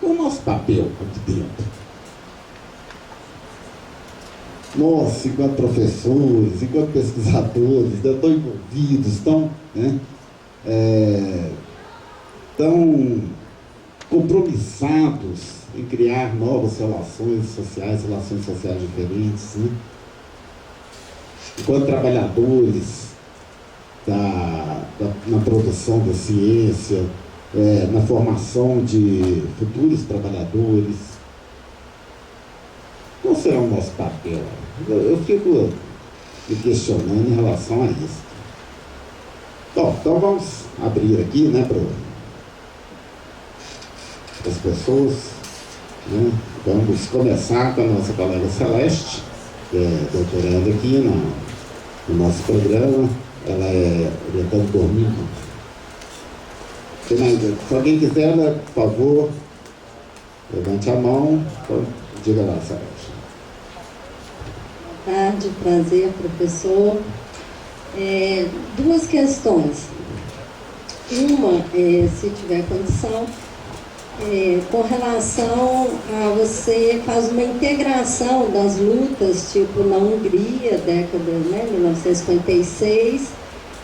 Qual é o nosso papel aqui dentro? Nós, enquanto professores, enquanto pesquisadores, estão envolvidos, estão compromissados em criar novas relações sociais diferentes, né? Enquanto trabalhadores na produção da ciência, na formação de futuros trabalhadores. Qual será o nosso papel? Eu fico me questionando em relação a isso. Bom, então vamos abrir aqui, né, para as pessoas, né? Vamos começar com a nossa colega Celeste, que é doutoranda aqui no nosso programa. Ela é orientando dormindo. Se alguém quiser, por favor, levante a mão. Então, diga lá, Celeste. Boa tarde, prazer, professor. Duas questões. Uma, se tiver condição, com relação a você faz uma integração das lutas, tipo na Hungria, década, 1956,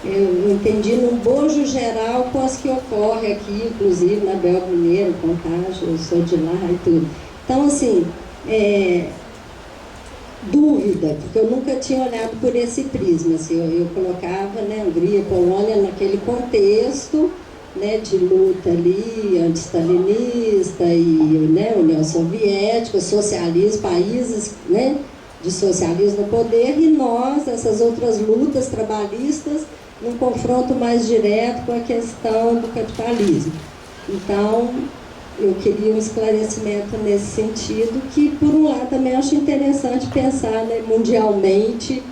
eu entendi num bojo geral com as que ocorrem aqui, inclusive na Bel Mineiro, Contagem, eu sou de lá e tudo. Então, assim, dúvida, porque eu nunca tinha olhado por esse prisma, assim, eu colocava, Hungria, Polônia naquele contexto, de luta ali, anti-stalinista e União Soviética, socialismo, países de socialismo no poder, e nós, essas outras lutas trabalhistas, num confronto mais direto com a questão do capitalismo. Então, eu queria um esclarecimento nesse sentido, que por um lado também acho interessante pensar mundialmente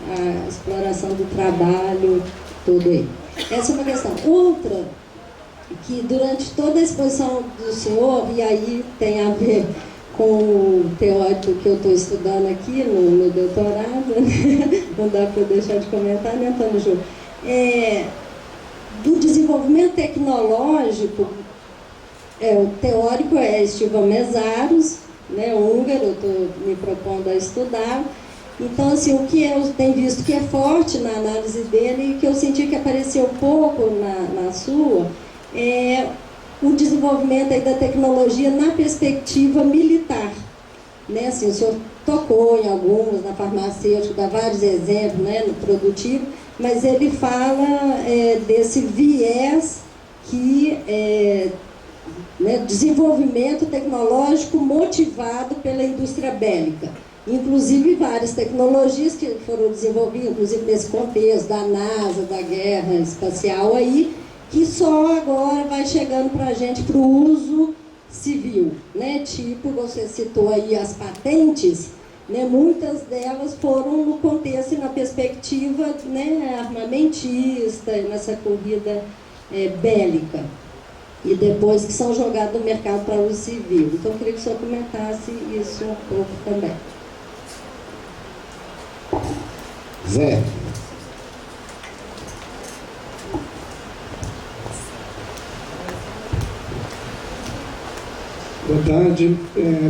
a exploração do trabalho, tudo aí. Essa é uma questão. Outra, que durante toda a exposição do senhor, e aí tem a ver com o teórico que eu estou estudando aqui no meu doutorado, não dá para deixar de comentar, né, Antônio Júlio? Do desenvolvimento tecnológico, o teórico é Estevan Mesaros, húngaro, eu estou me propondo a estudar. Então, assim, o que eu tenho visto que é forte na análise dele, e que eu senti que apareceu pouco na sua, o desenvolvimento aí da tecnologia na perspectiva militar. Assim, o senhor tocou em alguns, na farmacêutica, dá vários exemplos, no produtivo, mas ele fala desse viés que desenvolvimento tecnológico motivado pela indústria bélica. Inclusive várias tecnologias que foram desenvolvidas, inclusive nesse contexto da NASA, da guerra espacial aí, que só agora vai chegando para a gente para o uso civil, Tipo, você citou aí as patentes, muitas delas foram no contexto e na perspectiva, armamentista, nessa corrida bélica, e depois que são jogadas no mercado para uso civil. Então, eu queria que o senhor comentasse isso um pouco também. Zé. Boa tarde.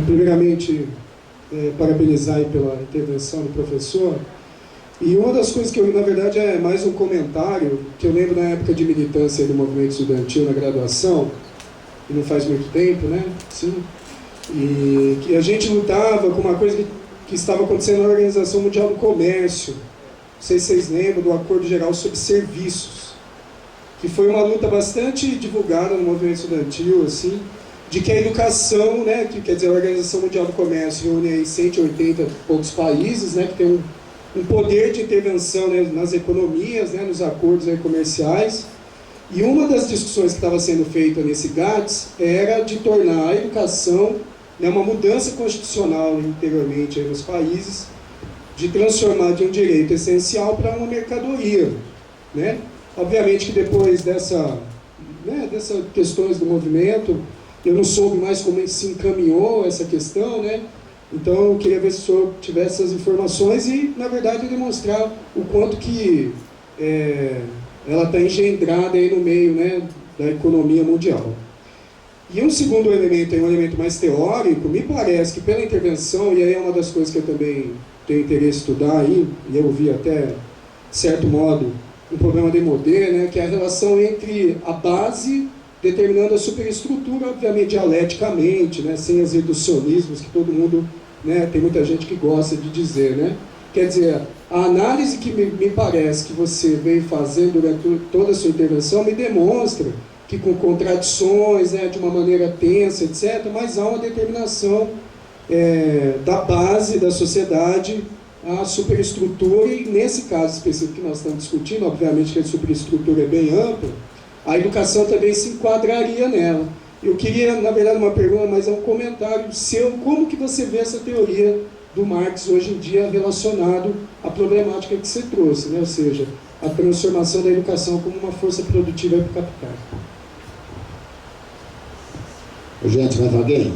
Primeiramente, parabenizar aí pela intervenção do professor. E uma das coisas que eu, na verdade, é mais um comentário, que eu lembro na época de militância do movimento estudantil na graduação, e não faz muito tempo, Sim. E que a gente lutava com uma coisa que estava acontecendo na Organização Mundial do Comércio. Não sei se vocês lembram do Acordo Geral sobre Serviços, que foi uma luta bastante divulgada no movimento estudantil, assim, de que a educação, que quer dizer, a Organização Mundial do Comércio reúne aí 180 e poucos países, que tem um poder de intervenção nas economias, nos acordos comerciais. E uma das discussões que estava sendo feita nesse GATS era de tornar a educação uma mudança constitucional interiormente aí nos países, de transformar de um direito essencial para uma mercadoria. Obviamente que depois dessas questões do movimento, eu não soube mais como se encaminhou essa questão, Então eu queria ver se o senhor tivesse essas informações e, na verdade, demonstrar o quanto que ela está engendrada aí no meio da economia mundial. E um segundo elemento, um elemento mais teórico, me parece que pela intervenção, e aí é uma das coisas que eu também tenho interesse em estudar aí, e eu vi até, de certo modo, um problema de Modê, né, que é a relação entre a base determinando a superestrutura, obviamente dialeticamente, né, sem os reducionismos que todo mundo, né, tem muita gente que gosta de dizer, né? Quer dizer, a análise que me parece que você veio fazendo durante toda a sua intervenção me demonstra que com contradições, né, de uma maneira tensa, etc., mas há uma determinação da base da sociedade à superestrutura, e nesse caso específico que nós estamos discutindo, obviamente que a superestrutura é bem ampla, a educação também se enquadraria nela. Eu queria, na verdade, uma pergunta, mas é um comentário seu, como que você vê essa teoria do Marx hoje em dia relacionado à problemática que você trouxe, né? Ou seja, a transformação da educação como uma força produtiva para o capital. Gente, mais alguém?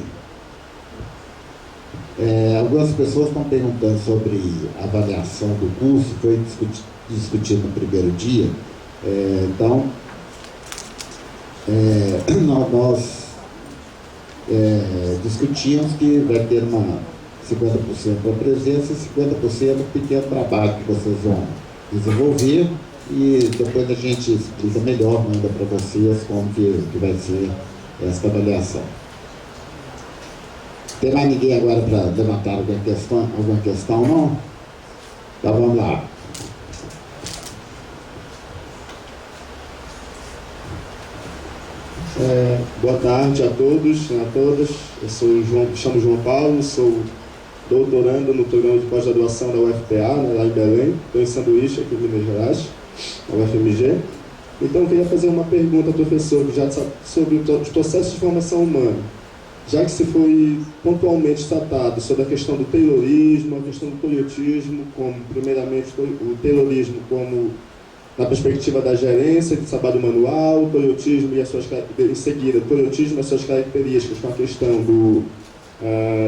Algumas pessoas estão perguntando sobre a avaliação do curso, foi discutido no primeiro dia. Então, nós discutimos que vai ter uma 50% para presença e 50% pequeno trabalho que vocês vão desenvolver, e depois a gente explica melhor ainda para vocês como que vai ser essa avaliação. Tem mais ninguém agora para levantar alguma questão, não? Então vamos lá. Boa tarde a todos e a todas. Me chamo João Paulo, sou doutorando no programa de pós-graduação da UFPA, né, lá em Belém. Estou em Sanduíche, aqui em Minas Gerais, na UFMG. Então, eu queria fazer uma pergunta ao professor sobre os processos de formação humana. Já que se foi pontualmente tratado sobre a questão do taylorismo, a questão do toyotismo, como, primeiramente, o taylorismo como na perspectiva da gerência de trabalho manual, o toyotismo e as suas, em seguida, o toyotismo e as suas características, com a questão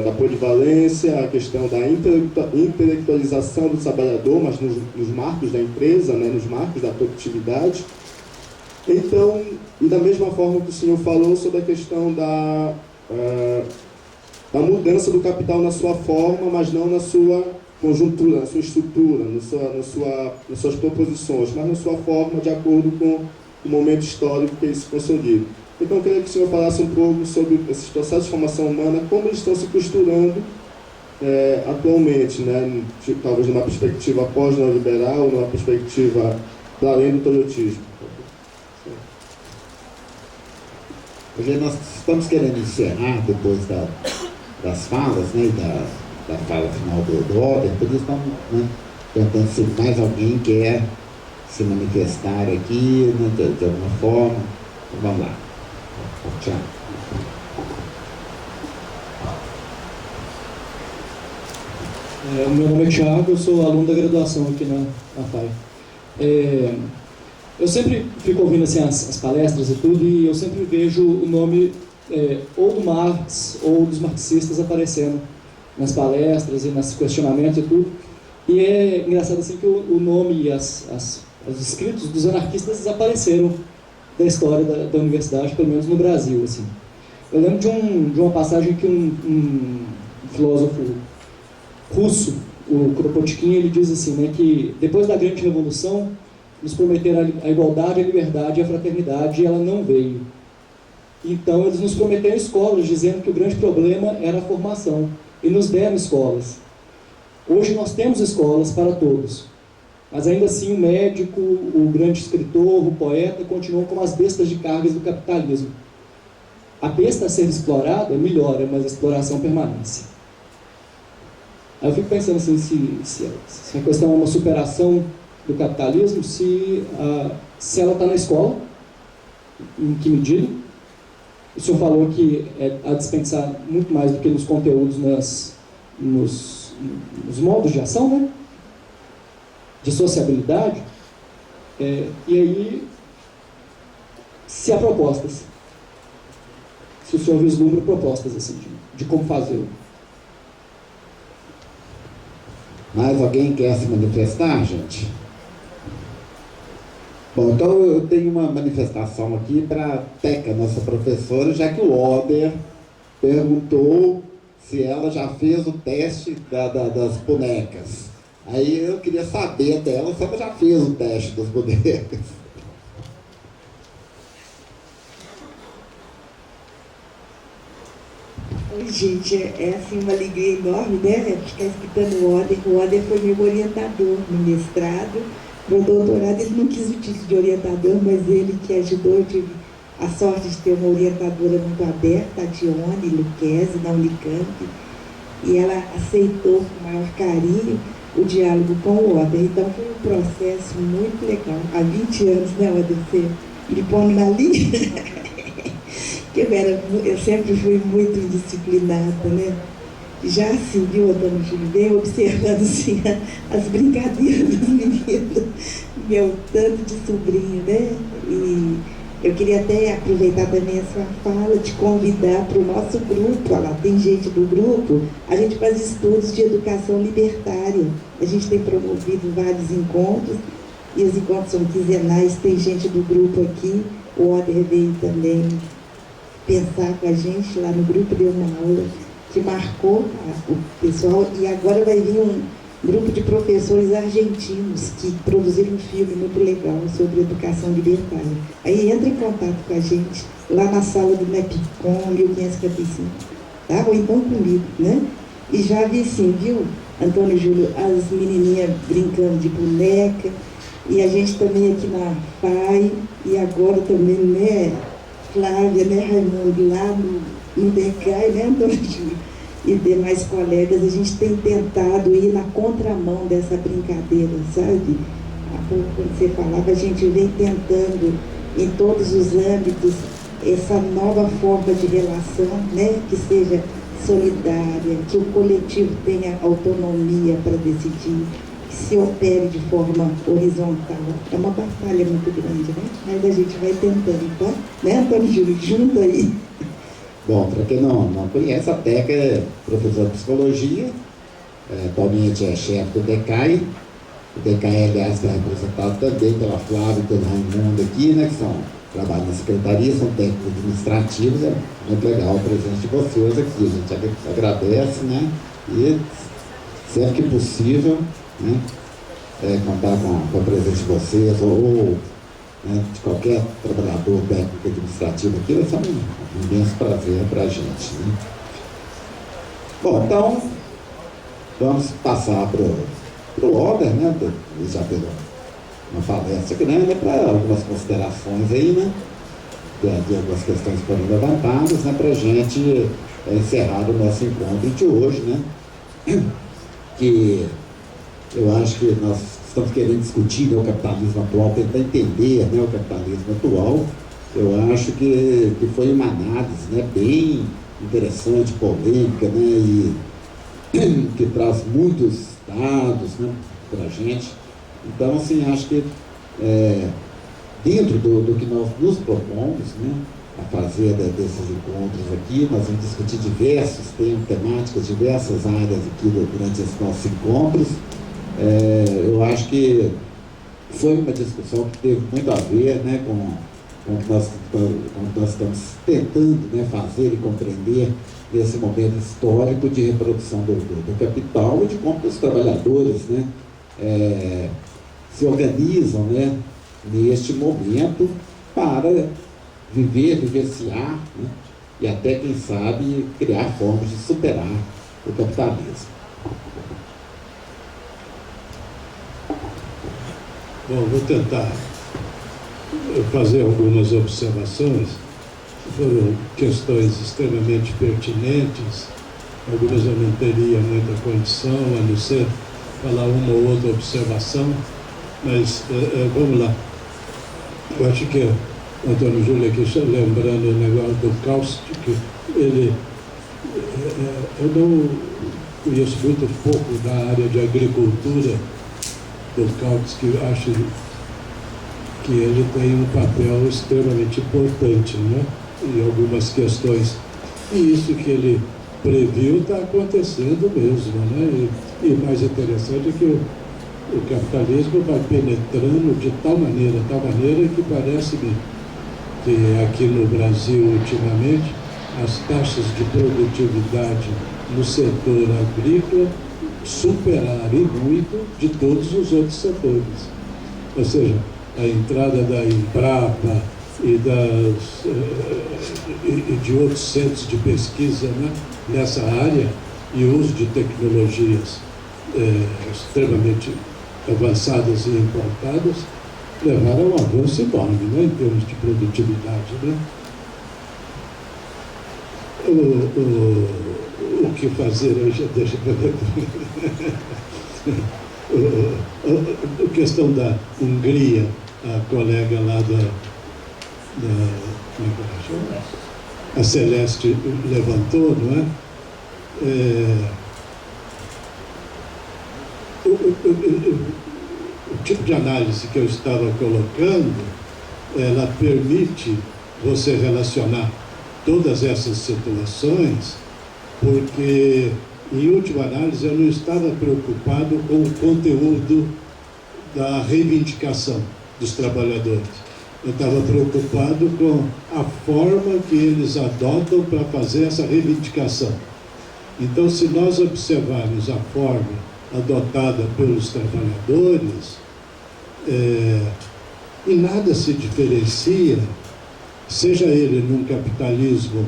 da polivalência, a questão da intelectualização do trabalhador, mas nos marcos da empresa, né, nos marcos da produtividade. Então, e da mesma forma que o senhor falou sobre a questão da mudança do capital na sua forma, mas não na sua conjuntura, na sua estrutura, nas suas proposições, mas na sua forma, de acordo com o momento histórico que ele se consolida. Então, eu queria que o senhor falasse um pouco sobre esses processos de formação humana, como eles estão se costurando atualmente, né? Talvez numa perspectiva pós-neoliberal, numa perspectiva para além do toyotismo. Hoje nós estamos querendo encerrar, depois das falas, né, da fala final do Oder, por isso estamos, né, tentando se mais alguém quer se manifestar aqui, né, de alguma forma. Então, vamos lá. Tchau. Meu nome é Thiago, eu sou aluno da graduação aqui na FAI. Eu sempre fico ouvindo assim, as palestras e tudo, e eu sempre vejo o nome ou do Marx ou dos marxistas aparecendo nas palestras e nos questionamentos e tudo. E é engraçado assim que o nome e os escritos dos anarquistas desapareceram da história da universidade, pelo menos no Brasil. Assim. Eu lembro de uma passagem que um filósofo russo, o Kropotkin, ele diz assim, né, que depois da grande revolução nos prometeram a igualdade, a liberdade e a fraternidade, e ela não veio. Então eles nos prometeram escolas, dizendo que o grande problema era a formação, e nos deram escolas. Hoje nós temos escolas para todos, mas ainda assim o médico, o grande escritor, o poeta continuam como as bestas de cargas do capitalismo. A besta a ser explorada melhora, mas a exploração permanece. Aí eu fico pensando assim, se a questão é uma superação do capitalismo, se ela está na escola, em que medida? O senhor falou que há de dispensar muito mais do que nos conteúdos, nos modos de ação, né? De sociabilidade. E aí, se há propostas, se o senhor vislumbra propostas assim, de como fazer. Mais alguém quer se manifestar, gente? Bom, então eu tenho uma manifestação aqui para a Teca, nossa professora, já que o Oder perguntou se ela já fez o teste das bonecas. Aí eu queria saber dela se ela já fez o teste das bonecas. Oi, gente, é assim uma alegria enorme, né? Ficar escutando o Oder. O Oder foi meu orientador no mestrado. No doutorado ele não quis o título de orientador, mas ele que ajudou. Eu tive a sorte de ter uma orientadora muito aberta, a Dione Luquezzi, da Unicamp, e ela aceitou com o maior carinho o diálogo com o Oder. Então foi um processo muito legal. Há 20 anos, né, Oder, você me põe na linha. Eu sempre fui muito indisciplinada, né? Já assim, viu, Antônio Júlio, bem observando assim, as brincadeiras dos meninos, meu tanto de sobrinho, né? E eu queria até aproveitar também a sua fala de convidar para o nosso grupo. Olha lá, tem gente do grupo, a gente faz estudos de educação libertária. A gente tem promovido vários encontros, e os encontros são quinzenais, tem gente do grupo aqui, o Oder veio também pensar com a gente lá no grupo, deu uma aula que marcou o pessoal, e agora vai vir um grupo de professores argentinos que produziram um filme muito legal sobre educação libertária. Aí entra em contato com a gente lá na sala do NEPCOM 1555, tá? Ou então comigo, né? E já vi sim, viu, Antônio Júlio, as menininhas brincando de boneca, e a gente também aqui na FAI, e agora também, né, Flávia, né, Raimundo, lá no DECAI, né, Antônio Júlio, e demais colegas, a gente tem tentado ir na contramão dessa brincadeira, sabe? Há pouco, quando você falava, a gente vem tentando, em todos os âmbitos, essa nova forma de relação, né, que seja solidária, que o coletivo tenha autonomia para decidir, que se opere de forma horizontal. É uma batalha muito grande, né? Mas a gente vai tentando, tá? Né, Antônio Júlio? Junto aí. Bom, para quem não conhece, a Teca é professora de psicologia, atualmente é chefe do DECAI. O DECAI, aliás, está representado também pela Flávia e pelo Raimundo aqui, né, que trabalham na secretaria, são técnicos administrativos. É muito legal a presença de vocês aqui. A gente agradece, né, e sempre que possível, né, contar com a presença de vocês ou né, de qualquer trabalhador técnico administrativo aqui, vai ser um imenso prazer para a gente, né? Bom, então vamos passar para o Oder, né? Já pegou uma palestra grande, para algumas considerações aí, né? De algumas questões que foram levantadas, né? Para a gente encerrar o nosso encontro de hoje, né? Que eu acho que nós estamos querendo discutir, né, o capitalismo atual, tentar entender, né, o capitalismo atual. Eu acho que foi uma análise, né, bem interessante, polêmica, né, e que traz muitos dados, né, para a gente. Então, assim, acho que dentro do que nós nos propomos, né, a fazer desses encontros aqui, nós vamos discutir diversos temas, temáticas, diversas áreas aqui durante esses nossos encontros. Eu acho que foi uma discussão que teve muito a ver, né, com o que nós estamos tentando, né, fazer e compreender nesse momento histórico de reprodução do capital e de como os trabalhadores, né, se organizam, né, neste momento para vivenciar, né, e até, quem sabe, criar formas de superar o capitalismo. Bom, vou tentar fazer algumas observações. Foram questões extremamente pertinentes, algumas eu não teria muita condição, a não ser falar uma ou outra observação, mas vamos lá. Eu acho que o Antônio Júlio aqui, lembrando o negócio do Kautsky, eu não conheço muito pouco da área de agricultura do Kautsky, acho que ele tem um papel extremamente importante, né, em algumas questões. E isso que ele previu está acontecendo mesmo, né? E mais interessante é que o capitalismo vai penetrando de tal maneira que parece-me que aqui no Brasil, ultimamente, as taxas de produtividade no setor agrícola superarem muito de todos os outros setores. Ou seja, a entrada da Embrapa e de outros centros de pesquisa, né, nessa área, e uso de tecnologias extremamente avançadas e importadas, levaram a um avanço enorme, né, em termos de produtividade. Né? O que fazer hoje, deixa para a questão da Hungria, a colega lá a Celeste levantou, não é? O tipo de análise que eu estava colocando, ela permite você relacionar todas essas situações, porque, em última análise, eu não estava preocupado com o conteúdo da reivindicação dos trabalhadores. Eu estava preocupado com a forma que eles adotam para fazer essa reivindicação. Então, se nós observarmos a forma adotada pelos trabalhadores, e nada se diferencia, seja ele num capitalismo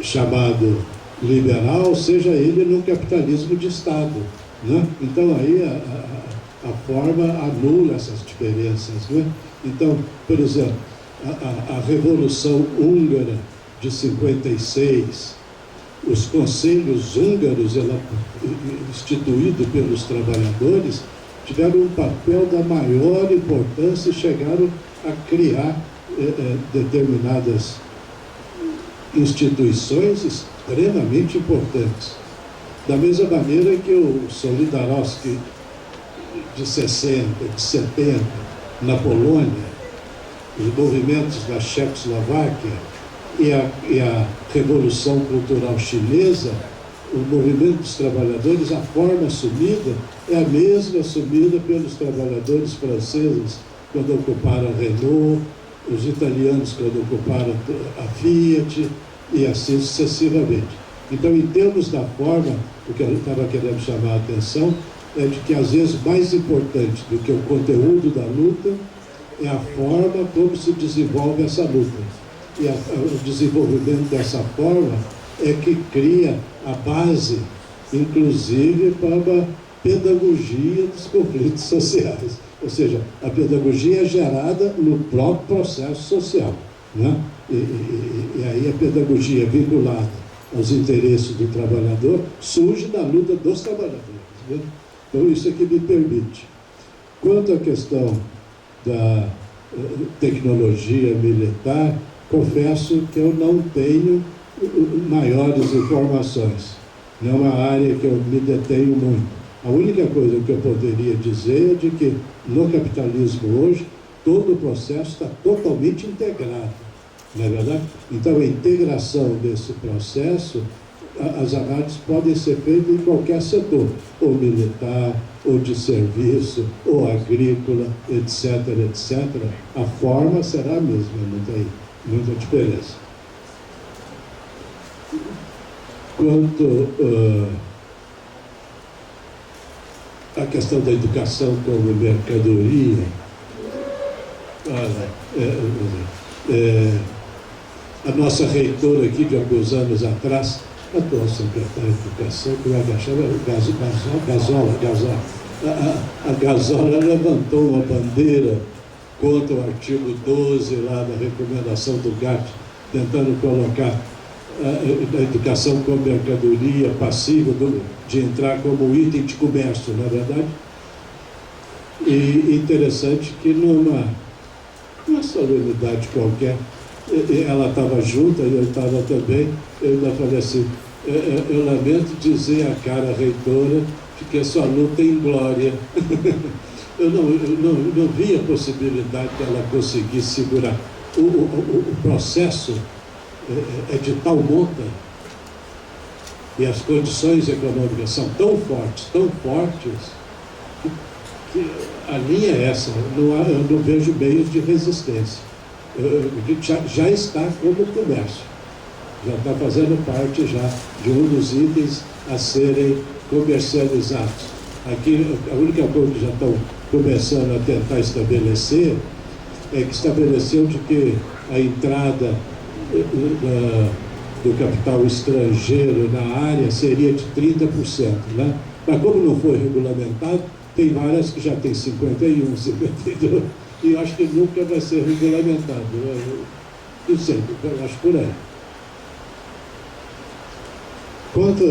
chamado liberal, seja ele num capitalismo de Estado, né? Então aí a forma anula essas diferenças, né? Então, por exemplo, a Revolução Húngara de 56, os conselhos húngaros instituídos pelos trabalhadores tiveram um papel da maior importância e chegaram a criar determinadas instituições extremamente importantes. Da mesma maneira que o Solidarowski de 60, de 70, na Polônia, os movimentos da Tchecoslováquia e a Revolução Cultural Chinesa, o movimento dos trabalhadores, a forma assumida é a mesma assumida pelos trabalhadores franceses quando ocuparam a Renault, os italianos quando ocuparam a Fiat e assim sucessivamente. Então, em termos da forma, o que eu estava querendo chamar a atenção é de que, às vezes, mais importante do que o conteúdo da luta é a forma como se desenvolve essa luta. E o desenvolvimento dessa forma é que cria a base, inclusive, para a pedagogia dos conflitos sociais. Ou seja, a pedagogia é gerada no próprio processo social, né? E aí a pedagogia vinculada aos interesses do trabalhador surge da luta dos trabalhadores, né? Então, isso é que me permite. Quanto à questão da tecnologia militar, confesso que eu não tenho maiores informações. Não é uma área que eu me detenho muito. A única coisa que eu poderia dizer é de que no capitalismo hoje, todo o processo está totalmente integrado, não é verdade? Então, a integração desse processo, as análises podem ser feitas em qualquer setor, ou militar, ou de serviço, ou agrícola, etc., etc. A forma será a mesma, não tem muita diferença. Quanto à questão da educação como mercadoria, a nossa reitora aqui de alguns anos atrás, a atual secretária de Educação, que vai a Gazola levantou uma bandeira contra o artigo 12 lá da recomendação do GATT, tentando colocar a educação como mercadoria passiva de entrar como item de comércio, não é verdade? E interessante que numa solenidade qualquer, ela estava junta e eu estava também, eu ainda falei assim, eu lamento dizer à cara reitora de que a sua luta é inglória. eu não vi a possibilidade dela conseguir segurar. O processo é de tal monta e as condições econômicas são tão fortes, a linha é essa, eu não vejo meios de resistência. Já está como comércio, já está fazendo parte já de um dos itens a serem comercializados. Aqui, a única coisa que já estão começando a tentar estabelecer é que estabeleceu de que a entrada do capital estrangeiro na área seria de 30%, né? Mas como não foi regulamentado, tem várias que já tem 51, 52, e eu acho que nunca vai ser regulamentado. Eu sei, eu acho por aí. Quanto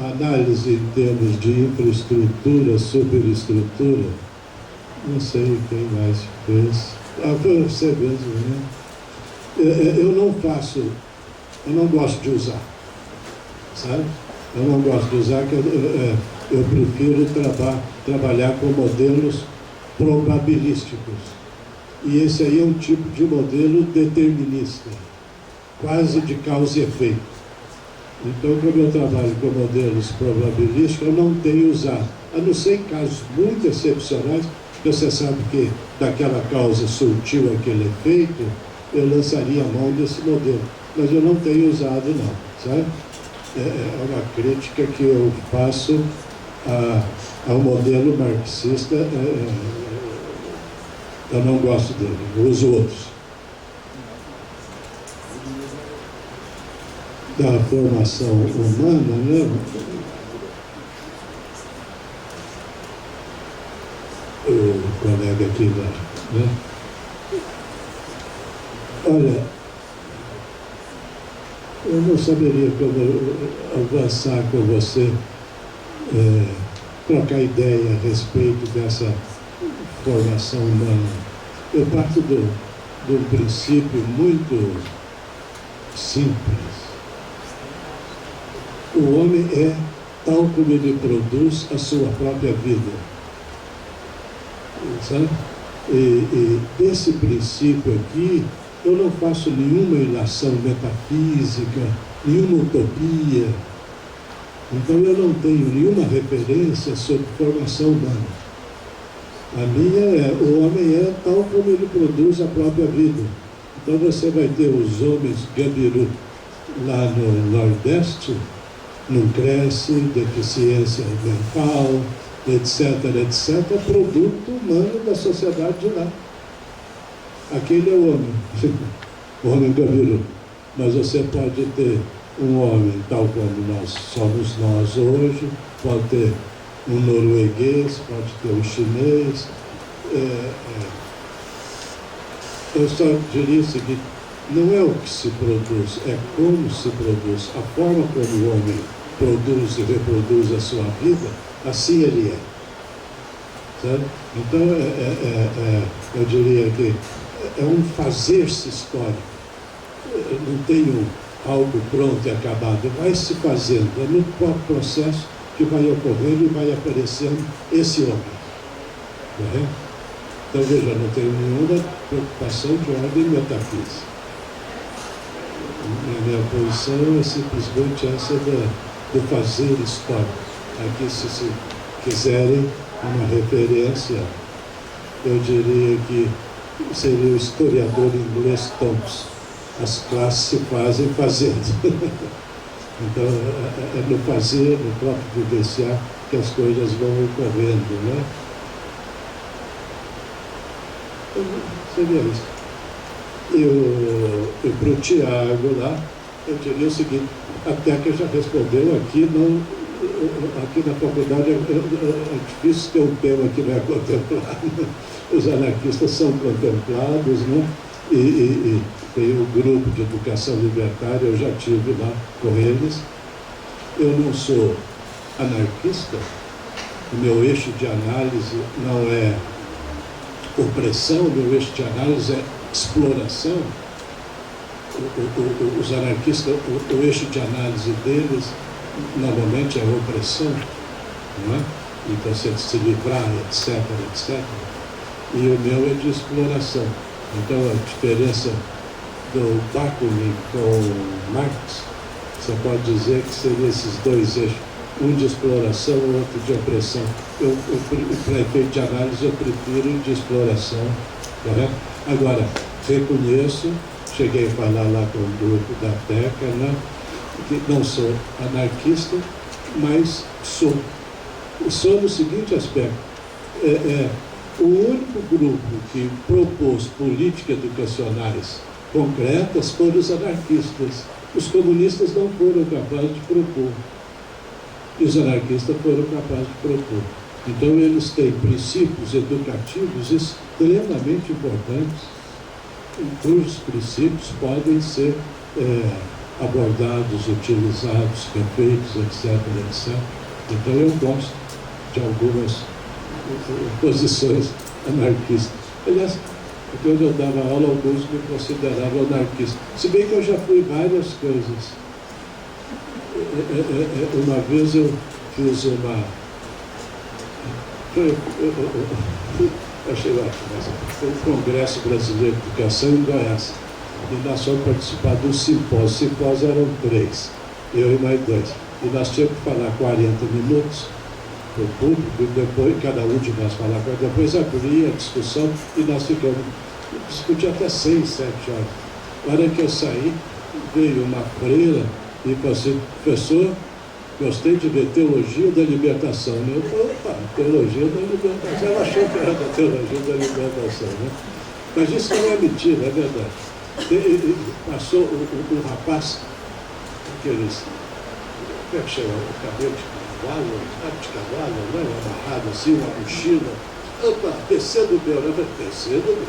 à análise em termos de infraestrutura, superestrutura, não sei quem mais fez. Foi você mesmo, né? Eu não gosto de usar, sabe? Eu não gosto de usar, que eu prefiro trabalhar com modelos probabilísticos. E esse aí é um tipo de modelo determinista, quase de causa e efeito. Então, como eu trabalho com modelos probabilísticos, eu não tenho usado, a não ser em casos muito excepcionais, que você sabe que daquela causa surtiu aquele efeito, eu lançaria a mão desse modelo. Mas eu não tenho usado, não, sabe? É uma crítica que eu faço ao modelo marxista. Eu não gosto dele, eu uso outros. Da formação humana, né? O colega aqui, né? Olha, eu não saberia como avançar com você, trocar ideia a respeito dessa formação humana. Eu parto do princípio muito simples. O homem é tal como ele produz a sua própria vida. Sabe? E desse princípio aqui, eu não faço nenhuma ilação metafísica, nenhuma utopia. Então eu não tenho nenhuma referência sobre formação humana. A minha o homem é tal como ele produz a própria vida. Então você vai ter os homens gabiru lá no Nordeste, não cresce, deficiência mental, etc., etc., produto humano da sociedade de lá. Aquele é o homem, o homem gabiru. Mas você pode ter um homem tal como nós somos nós hoje, pode ter um norueguês, pode ter um chinês. Eu só diria o seguinte, não é o que se produz, é como se produz. A forma como o homem produz e reproduz a sua vida, assim ele é. Sabe? Então, eu diria que é um fazer-se histórico. Eu não tenho algo pronto e acabado, vai se fazendo. É no próprio processo que vai ocorrendo e vai aparecendo esse homem. Correto? Então, veja, não tenho nenhuma preocupação de ordem metafísica. A minha posição é simplesmente essa do fazer histórico. Aqui, se quiserem uma referência, eu diria que seria o historiador inglês Thompson. As classes se fazem fazendo. Então, é no fazer, no próprio vivenciar, que as coisas vão ocorrendo, né? Seria isso. E para o Tiago lá, eu diria o seguinte, até que já respondeu aqui, aqui na faculdade é difícil ter um tema que não é contemplado. Os anarquistas são contemplados, né? E tem o grupo de educação libertária, eu já estive lá com eles. Eu não sou anarquista, o meu eixo de análise não é opressão, o meu eixo de análise é exploração. Os anarquistas, o eixo de análise deles normalmente é opressão, não é? Então você se livrar, etc., etc. E o meu é de exploração. Então a diferença do Bakunin com Marx, você pode dizer que seriam esses dois eixos. um de exploração, outro de opressão. Para efeito de análise, eu prefiro de exploração, correto? Agora, reconheço, cheguei a falar lá com o grupo da TECA, né, que não sou anarquista, mas sou no seguinte aspecto. O único grupo que propôs políticas educacionais concretas foram os anarquistas. Os comunistas não foram capazes de propor. E os anarquistas foram capazes de propor. Então, eles têm princípios educativos extremamente importantes, cujos princípios podem ser abordados, utilizados, refeitos, etc, etc. Então, eu gosto de algumas posições anarquistas. Aliás, quando eu dava aula, alguns me consideravam anarquista. Se bem que eu já fui várias coisas. Uma vez eu fiz achei ótimo, foi o Congresso Brasileiro de Educação em Goiás. E nós fomos participar do simpósio. Os simpósios eram 3, eu e mais 2. E nós tínhamos que falar 40 minutos para o público, e depois cada um de nós falava, depois abria a discussão e nós ficamos discutindo até 6, 7 horas. Na hora que eu saí, veio uma freira e falou assim: professor, gostei de ver Teologia da Libertação. Eu falei: opa, Teologia da Libertação. Ela achou que era da Teologia da Libertação, né? Mas isso não é mentira, é verdade. Passou o rapaz, aqueles, como é que chama? O cabelo de cavalo, né? Amarrado assim, uma mochila. Opa, descendo o meu, eu falei: descendo o meu.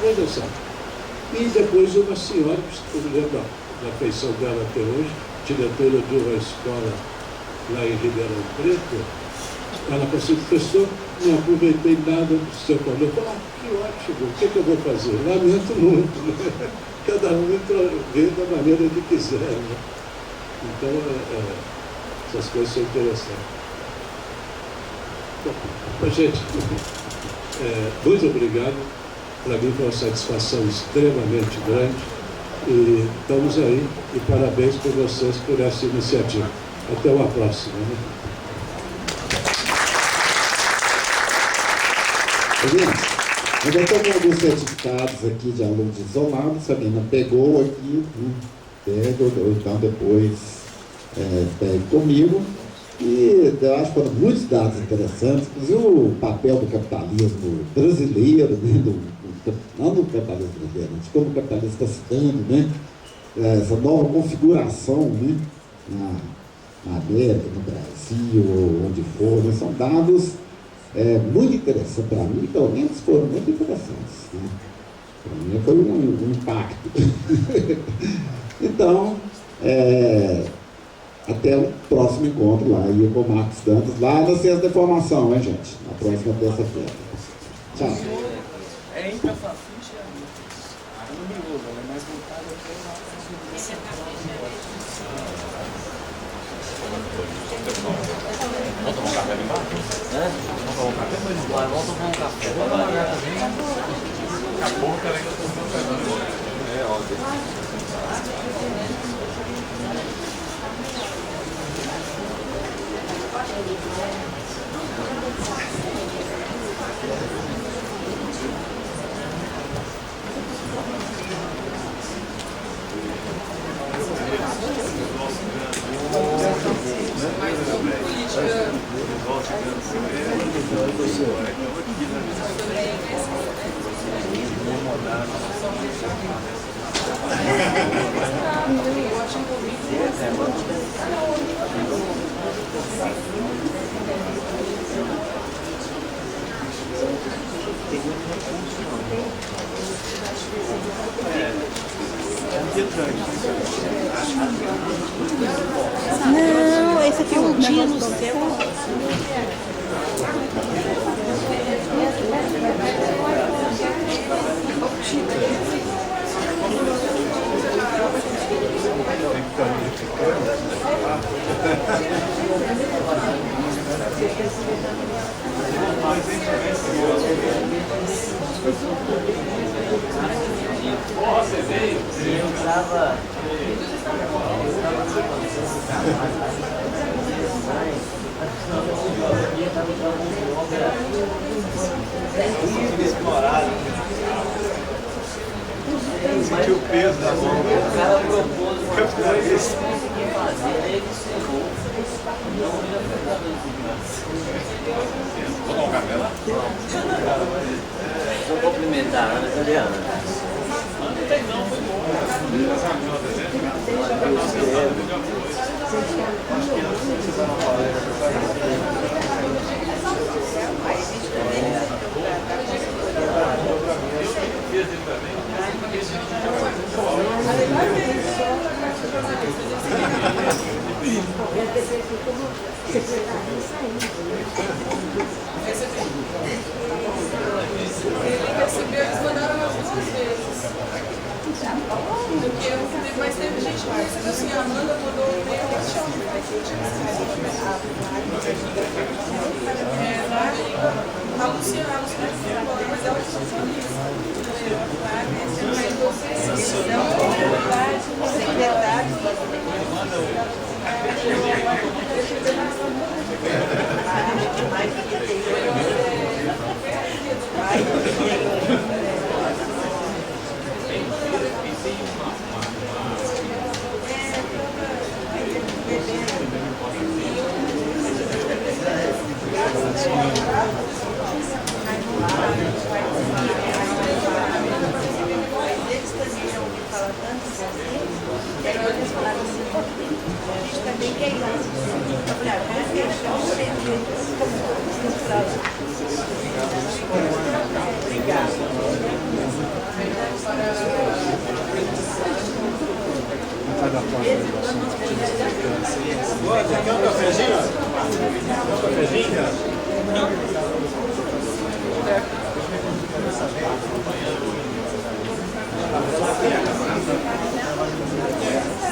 Veja só. E depois uma senhora, que eu me lembro da feição dela até hoje, diretora de uma escola lá em Ribeirão Preto, ela falou assim: professor, não aproveitei nada do que o senhor falou. Eu falei: que ótimo, o que eu vou fazer? Lamento muito, né? Cada um vê da maneira que quiser, né? Então, essas coisas são interessantes. Bom, gente, muito obrigado. Para mim foi uma satisfação extremamente grande. E estamos aí, e parabéns por vocês por essa iniciativa. Até uma próxima. Né? Eu já estou com alguns certificados aqui de alunos isolados, Sabina pegou aqui, pega, ou então depois pega comigo. E eu acho que foram muitos dados interessantes, inclusive o papel do capitalismo brasileiro, né, não do capitalismo brasileiro, mas como o capitalismo está se dando, né, essa nova configuração, né, na América, no Brasil, ou onde for, né, são dados muito interessantes para mim, pelo menos foram muito interessantes. Né. Para mim foi um impacto. Então, até o próximo encontro lá, e eu com o Marcos Dantas, lá na Ciência da Informação, hein, gente? Na próxima terça-feira. Tchau. Entre essa ficha e a minha. Eu não me uso, ela é mais voltada para o Vamos tomar um café ali embaixo? Vamos tomar um café? Vamos tomar um café. Vamos tomar um café. Acabou que ela ainda está funcionando. Óbvio. Não, esse aqui é um dia no céu. Você veio? Eu usava Sentiu o peso da mão. O cara propôs uma coisa que fazer, ele encerrou. Vou dar um café lá? Vou cumprimentar a Ana Juliana. Não tem não, foi bom. Eles mandaram umas 2 vezes. Porque mas teve gente que recebeu assim, a Amanda mandou o e-mail, eu acho que faz sentido. A Luciana foi embora, mas ela foi feliz. Mas vocês não verdade. Eles também já ouviram falar tanto assim, e aí eles falaram assim, a gente também quer ir lá. Eu falei, eu quero achar um jeito como pra lá. Obrigada. Quer um cafezinho? Um cafezinho, cara? Obrigada.